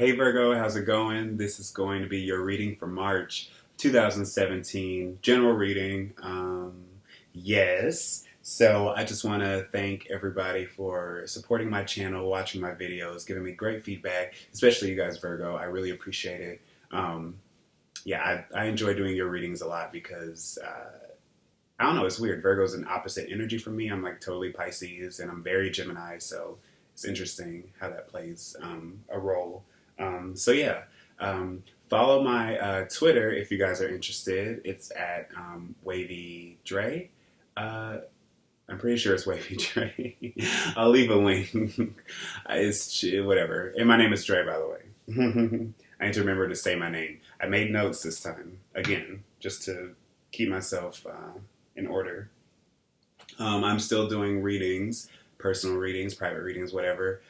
Hey Virgo, how's it going? This is going to be your reading for March 2017, general reading. Yes. So I just want to thank everybody for supporting my channel, watching my videos, giving me great feedback, especially you guys, Virgo. I really appreciate it. I enjoy doing your readings a lot because I don't know, it's weird. Virgo's an opposite energy for me. I'm like totally Pisces and I'm very Gemini, so it's interesting how that plays a role. Follow my Twitter if you guys are interested. It's at Wavy Dray. I'm pretty sure it's Wavy Dray. I'll leave a link. It's whatever. And my name is Dray, by the way. I need to remember to say my name. I made notes this time, again, just to keep myself in order. I'm still doing readings, personal readings, private readings, whatever.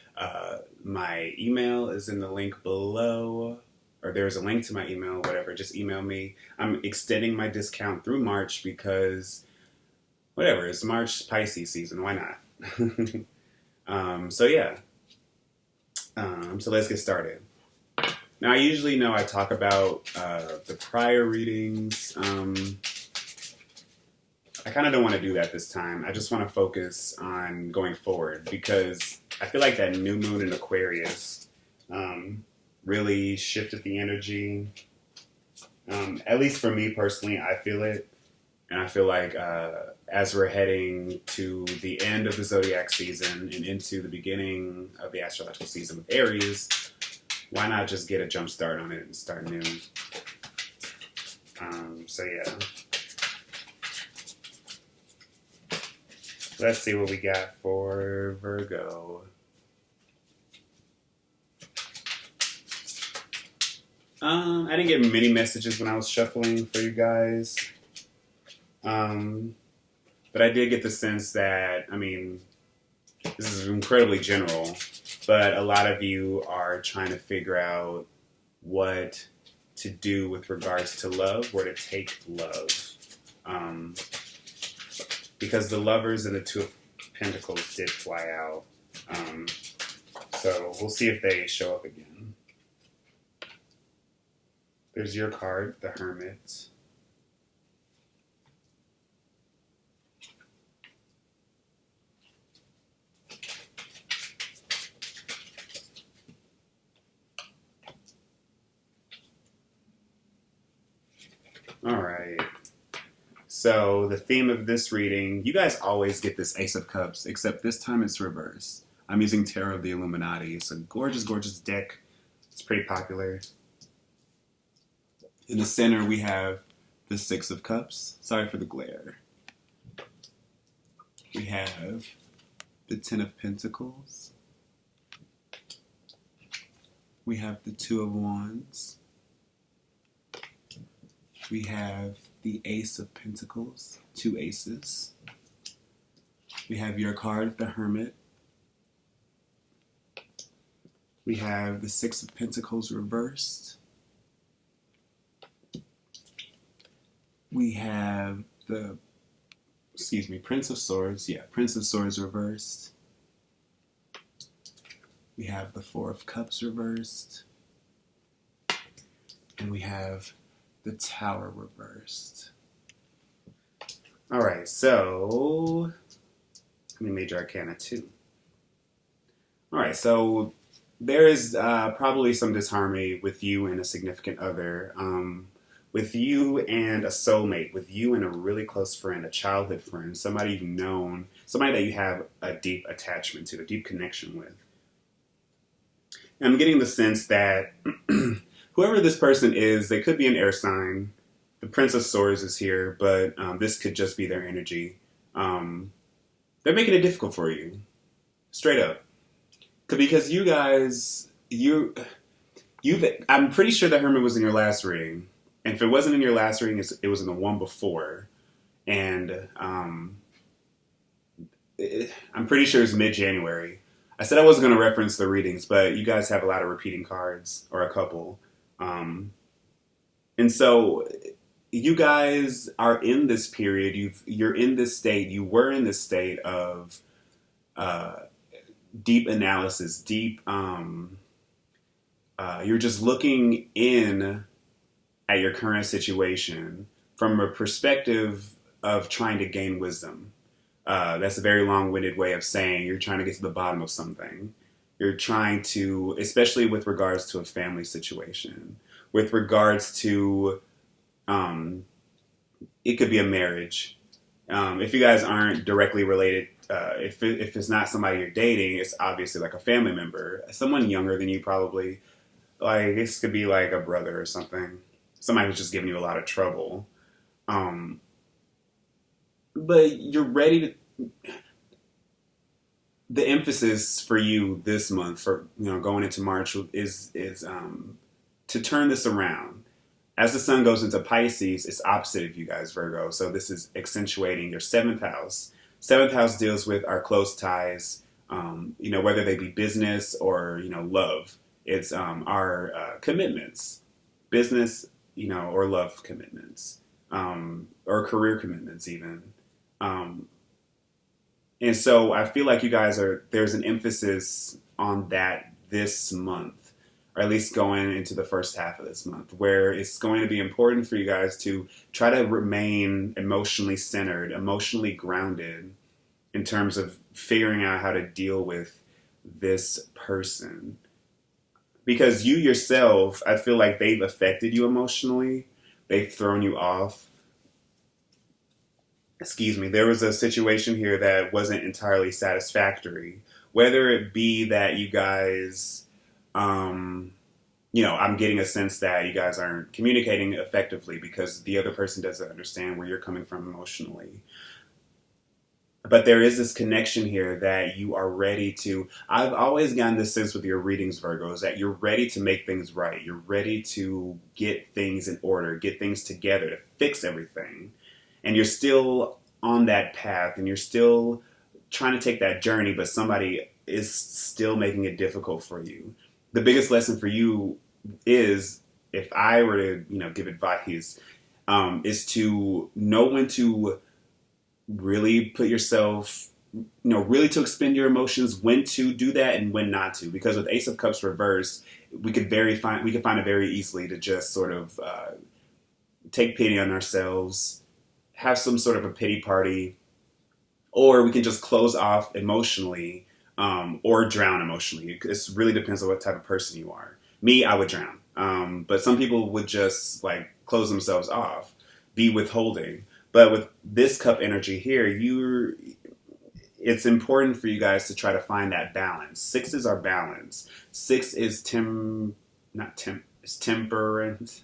My email is in the link below, or there's a link to my email, whatever. Just email me. I'm extending my discount through March because, whatever, it's March Pisces season. Why not? So let's get started. Now, I usually know I talk about the prior readings. I kind of don't want to do that this time. I just want to focus on going forward because I feel like that new moon in Aquarius really shifted the energy. At least for me personally, I feel it. And I feel like as we're heading to the end of the zodiac season and into the beginning of the astrological season with Aries, why not just get a jump start on it and start new? Let's see what we got for Virgo. I didn't get many messages when I was shuffling for you guys. But I did get the sense that, this is incredibly general, but a lot of you are trying to figure out what to do with regards to love, where to take love. Because the Lovers and the Two of Pentacles did fly out. So we'll see if they show up again. There's your card, the Hermit. All right. So the theme of this reading, you guys always get this Ace of Cups, except this time it's reversed. I'm using Tarot of the Illuminati. It's a gorgeous, gorgeous deck. It's pretty popular. In the center, we have the Six of Cups. Sorry for the glare. We have the Ten of Pentacles. We have the Two of Wands. We have the Ace of Pentacles, two aces. We have your card, the Hermit. We have the Six of Pentacles reversed. We have the, Prince of Swords. Yeah, Prince of Swords reversed. We have the Four of Cups reversed. And we have the Tower reversed. All right, so let me Major Arcana 2. All right, so there is probably some disharmony with you and a significant other, with you and a soulmate, with you and a really close friend, a childhood friend, somebody you've known, somebody that you have a deep attachment to, a deep connection with. And I'm getting the sense that whoever this person is, they could be an air sign. The Prince of Swords is here, but this could just be their energy. They're making it difficult for you. Straight up. Because you guys, I'm pretty sure the Hermit was in your last reading. And if it wasn't in your last reading, it was in the one before. And I'm pretty sure it's mid-January. I said I wasn't going to reference the readings, but you guys have a lot of repeating cards, or a couple. And so you guys are in this period, you're in this state, you were in this state of deep analysis, deep You're just looking in at your current situation from a perspective of trying to gain wisdom. That's a very long-winded way of saying you're trying to get to the bottom of something. You're trying to, especially with regards to a family situation, with regards to, it could be a marriage. If you guys aren't directly related, if it's not somebody you're dating, it's obviously like a family member, someone younger than you probably. Like, this could be like a brother or something. Somebody who's just giving you a lot of trouble. But you're ready to... The emphasis for you this month, for going into March, is to turn this around. As the sun goes into Pisces, it's opposite of you guys, Virgo. So this is accentuating your seventh house. Seventh house deals with our close ties, whether they be business or love. It's our commitments, business, or love commitments, or career commitments even. And so I feel like there's an emphasis on that this month, or at least going into the first half of this month, where it's going to be important for you guys to try to remain emotionally centered, emotionally grounded in terms of figuring out how to deal with this person. Because you yourself, I feel like they've affected you emotionally. They've thrown you off. Excuse me. There was a situation here that wasn't entirely satisfactory. Whether it be that you guys, I'm getting a sense that you guys aren't communicating effectively because the other person doesn't understand where you're coming from emotionally. But there is this connection here that you are ready to... I've always gotten this sense with your readings, Virgos, that you're ready to make things right. You're ready to get things in order, get things together, to fix everything. And you're still on that path, and you're still trying to take that journey, but somebody is still making it difficult for you. The biggest lesson for you is, if I were to, give advice, is to know when to really put yourself, really to expend your emotions, when to do that and when not to. Because with Ace of Cups reversed, we could find it very easily to just sort of take pity on ourselves, have some sort of a pity party, or we can just close off emotionally, or drown emotionally. It really depends on what type of person you are. Me, I would drown. But some people would just close themselves off, be withholding. But with this cup energy here, it's important for you guys to try to find that balance. Sixes are balance. Six is it's temperate,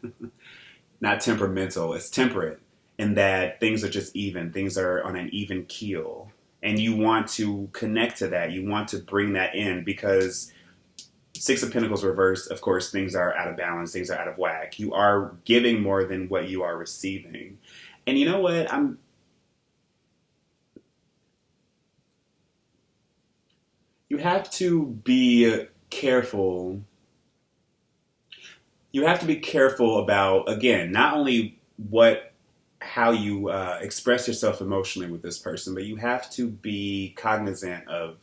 not temperamental. It's temperate in that things are just even. Things are on an even keel. And you want to connect to that. You want to bring that in because Six of Pentacles reversed, of course, things are out of balance. Things are out of whack. You are giving more than what you are receiving. And you know what? You have to be careful. You have to be careful about, again, not only how you express yourself emotionally with this person, but you have to be cognizant of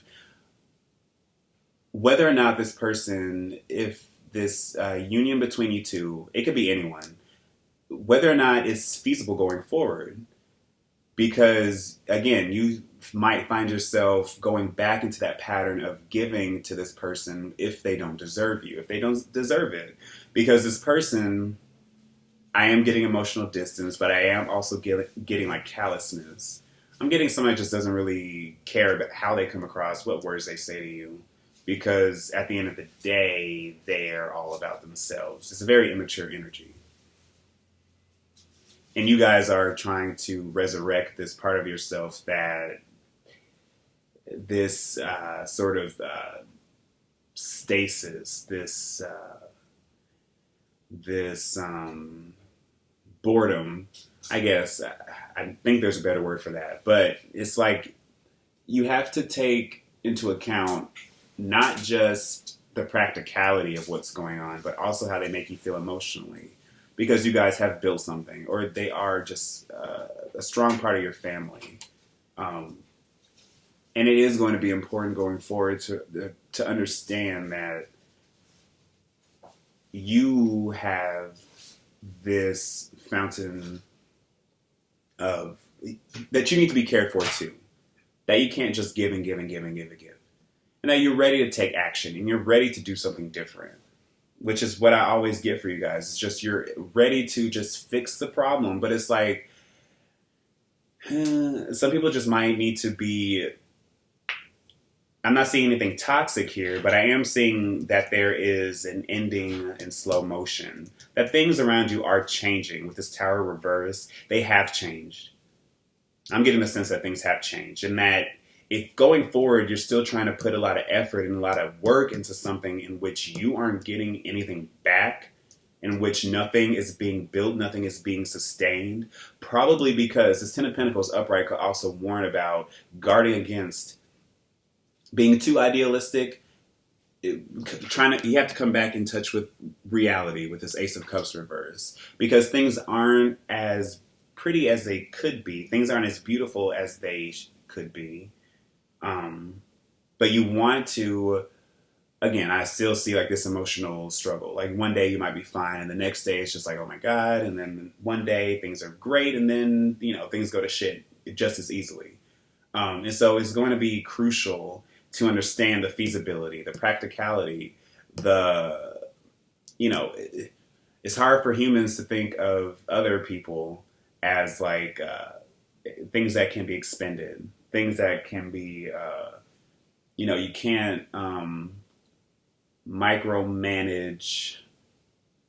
whether or not this person, if this union between you two, it could be anyone, whether or not it's feasible going forward. Because, again, you might find yourself going back into that pattern of giving to this person if they don't deserve you, if they don't deserve it. Because this person, I am getting emotional distance, but I am also getting callousness. I'm getting somebody that just doesn't really care about how they come across, what words they say to you. Because at the end of the day, they're all about themselves. It's a very immature energy. And you guys are trying to resurrect this part of yourself that this sort of stasis, this boredom, I guess. I think there's a better word for that. But it's like you have to take into account not just the practicality of what's going on, but also how they make you feel emotionally. Because you guys have built something, or they are just a strong part of your family. And it is going to be important going forward to understand that you have this fountain of that you need to be cared for too. That you can't just give and give and give and give and give. And that you're ready to take action and you're ready to do something different. Which is what I always get for you guys. It's just you're ready to just fix the problem. But it's like, some people just might need to be... I'm not seeing anything toxic here, but I am seeing that there is an ending in slow motion. That things around you are changing. With this Tower reverse, they have changed. I'm getting the sense that things have changed. And that if going forward, you're still trying to put a lot of effort and a lot of work into something in which you aren't getting anything back, in which nothing is being built, nothing is being sustained, probably because this Ten of Pentacles upright could also warn about guarding against being too idealistic. You have to come back in touch with reality with this Ace of Cups reverse, because things aren't as pretty as they could be. Things aren't as beautiful as they could be. But you want to, again, I still see like this emotional struggle. Like one day you might be fine and the next day it's just like, oh my God. And then one day things are great and then, things go to shit just as easily. And so it's going to be crucial to understand the feasibility, the practicality, it's hard for humans to think of other people as like things that can be expended, things that can be, you can't micromanage.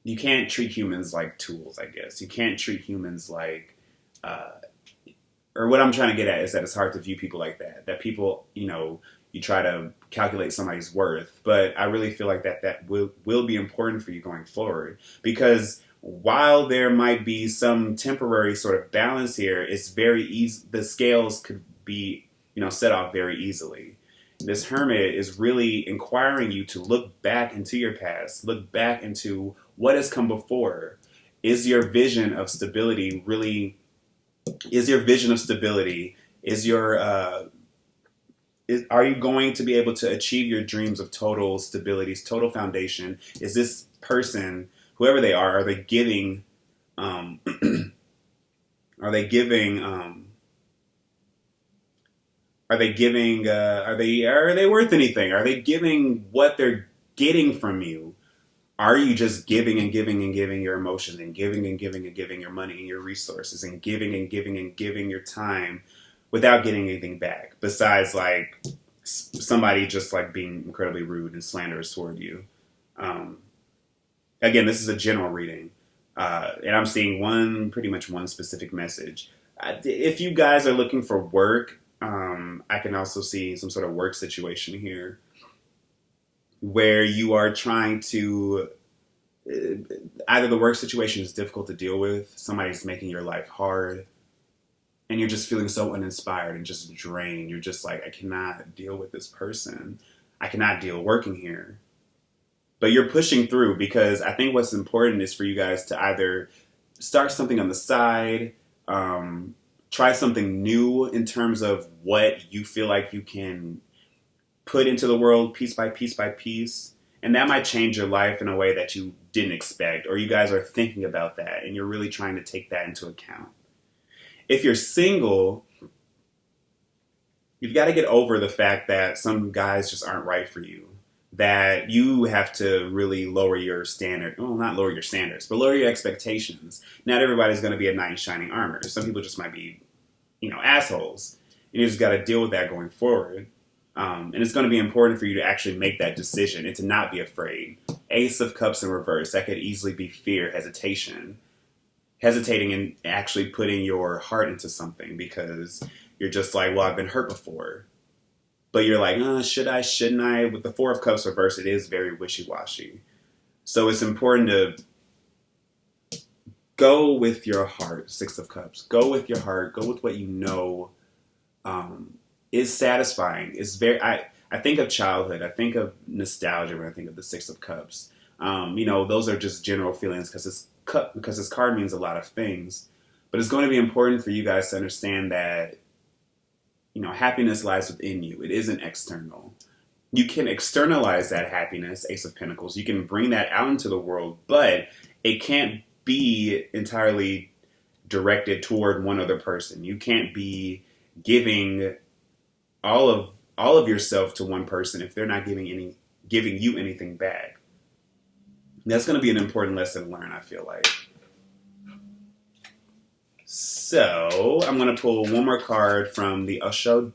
You can't treat humans like tools, I guess. You can't treat humans like, or what I'm trying to get at is that it's hard to view people like that. That people, you try to calculate somebody's worth. But I really feel like that will be important for you going forward. Because while there might be some temporary sort of balance here, it's very easy. The scales could be, set off very easily. This Hermit is really inquiring you to look back into your past, look back into what has come before. Is your vision of stability really, are you going to be able to achieve your dreams of total stability, total foundation? Is this person, whoever they are they giving, are they worth anything? Are they giving what they're getting from you? Are you just giving and giving and giving your emotions and giving and giving and giving your money and your resources and giving and giving and giving your time without getting anything back besides like somebody just like being incredibly rude and slanderous toward you? Again, this is a general reading, and I'm seeing pretty much one specific message. If you guys are looking for work, I can also see some sort of work situation here where you are trying to, either the work situation is difficult to deal with, somebody's making your life hard, and you're just feeling so uninspired and just drained. You're just like, I cannot deal with this person. I cannot deal working here. But you're pushing through, because I think what's important is for you guys to either start something on the side, try something new in terms of what you feel like you can put into the world piece by piece by piece. And that might change your life in a way that you didn't expect, or you guys are thinking about that and you're really trying to take that into account. If you're single, you've got to get over the fact that some guys just aren't right for you. That you have to really lower your standard. Well, not lower your standards, but lower your expectations. Not everybody's going to be a knight in shining armor. Some people just might be, assholes. And you just got to deal with that going forward. And it's going to be important for you to actually make that decision and to not be afraid. Ace of Cups in reverse. That could easily be fear, hesitation. Hesitating and actually putting your heart into something because you're just like, well, I've been hurt before. But you're like, should I, shouldn't I? With the Four of Cups reverse, it is very wishy-washy. So it's important to go with your heart, Six of Cups. Go with your heart. Go with what you know is satisfying. It's very. I think of childhood. I think of nostalgia when I think of the Six of Cups. Those are just general feelings because this card means a lot of things. But it's going to be important for you guys to understand that happiness lies within you. It isn't external. you can externalize that happiness, Ace of Pentacles. You can bring that out into the world, but it can't be entirely directed toward one other person. You can't be giving all of yourself to one person if they're not giving you anything back. That's going to be an important lesson to learn, I feel like. So I'm going to pull one more card from the Osho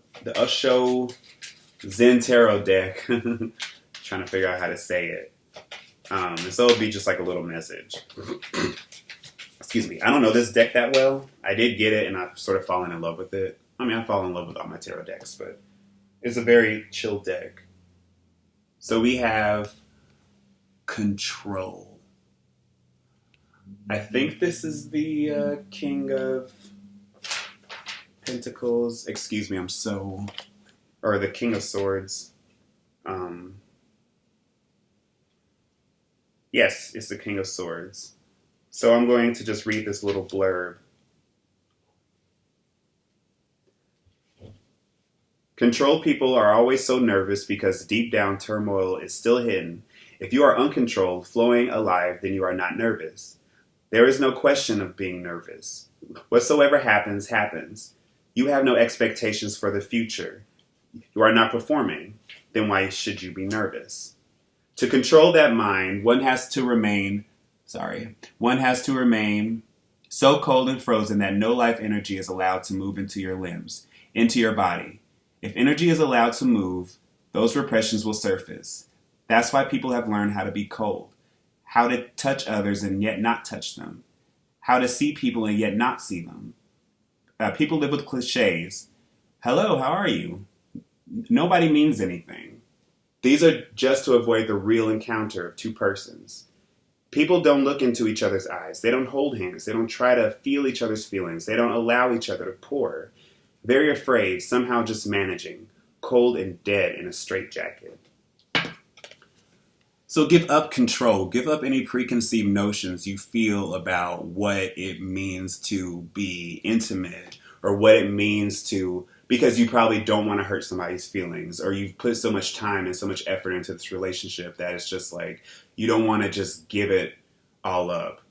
Zen Tarot deck. Trying to figure out how to say it. And so it'll be just like a little message. Excuse me. I don't know this deck that well. I did get it and I've sort of fallen in love with it. I mean, I fall in love with all my tarot decks, but it's a very chill deck. So we have Control. I think this is the King of Pentacles. Excuse me, or the King of Swords. Yes, it's the King of Swords. So I'm going to just read this little blurb. Control people are always so nervous because deep down turmoil is still hidden. If you are uncontrolled, flowing alive, then you are not nervous. There is no question of being nervous. Whatsoever happens, happens. You have no expectations for the future. You are not performing. Then why should you be nervous? To control that mind, one has to remain so cold and frozen that no life energy is allowed to move into your limbs, into your body. If energy is allowed to move, those repressions will surface. That's why people have learned how to be cold, how to touch others and yet not touch them, how to see people and yet not see them. People live with cliches. Hello, how are you? Nobody means anything. These are just to avoid the real encounter of two persons. People don't look into each other's eyes. They don't hold hands. They don't try to feel each other's feelings. They don't allow each other to pour. Very afraid, somehow just managing, cold and dead in a straitjacket. So give up control. Give up any preconceived notions you feel about what it means to be intimate or what it means to, because you probably don't want to hurt somebody's feelings or you've put so much time and so much effort into this relationship that it's just like you don't want to just give it all up.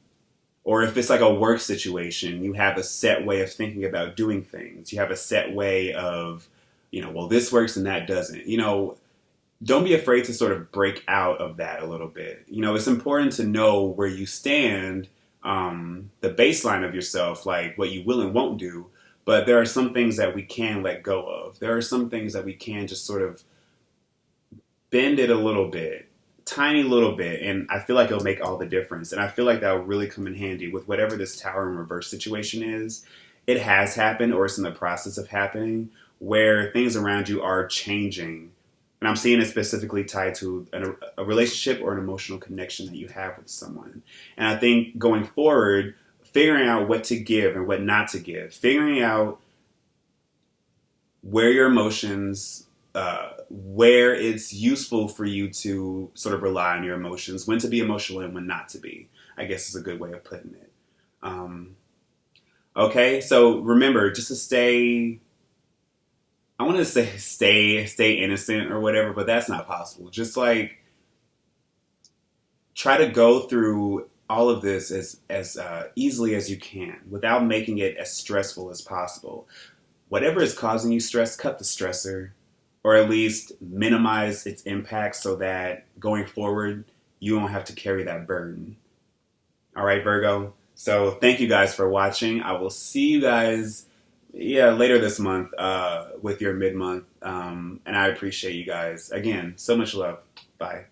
Or if it's like a work situation, you have a set way of thinking about doing things. You have a set way of, well, this works and that doesn't. Don't be afraid to sort of break out of that a little bit. It's important to know where you stand, the baseline of yourself, like what you will and won't do. But there are some things that we can let go of. There are some things that we can just sort of bend it a little bit, tiny little bit, and I feel like it'll make all the difference. And I feel like that will really come in handy with whatever this Tower in Reverse situation is. It has happened or it's in the process of happening where things around you are changing. And I'm seeing it specifically tied to a relationship or an emotional connection that you have with someone. And I think going forward, figuring out what to give and what not to give, figuring out where your emotions, where it's useful for you to sort of rely on your emotions, when to be emotional and when not to be, I guess is a good way of putting it. Okay, so remember, just to stay... I want to say stay innocent or whatever, but that's not possible. Just like try to go through all of this as easily as you can without making it as stressful as possible. Whatever is causing you stress, cut the stressor or at least minimize its impact so that going forward, you won't have to carry that burden. All right, Virgo. So thank you guys for watching. I will see you guys later this month with your mid-month. And I appreciate you guys. Again, so much love. Bye.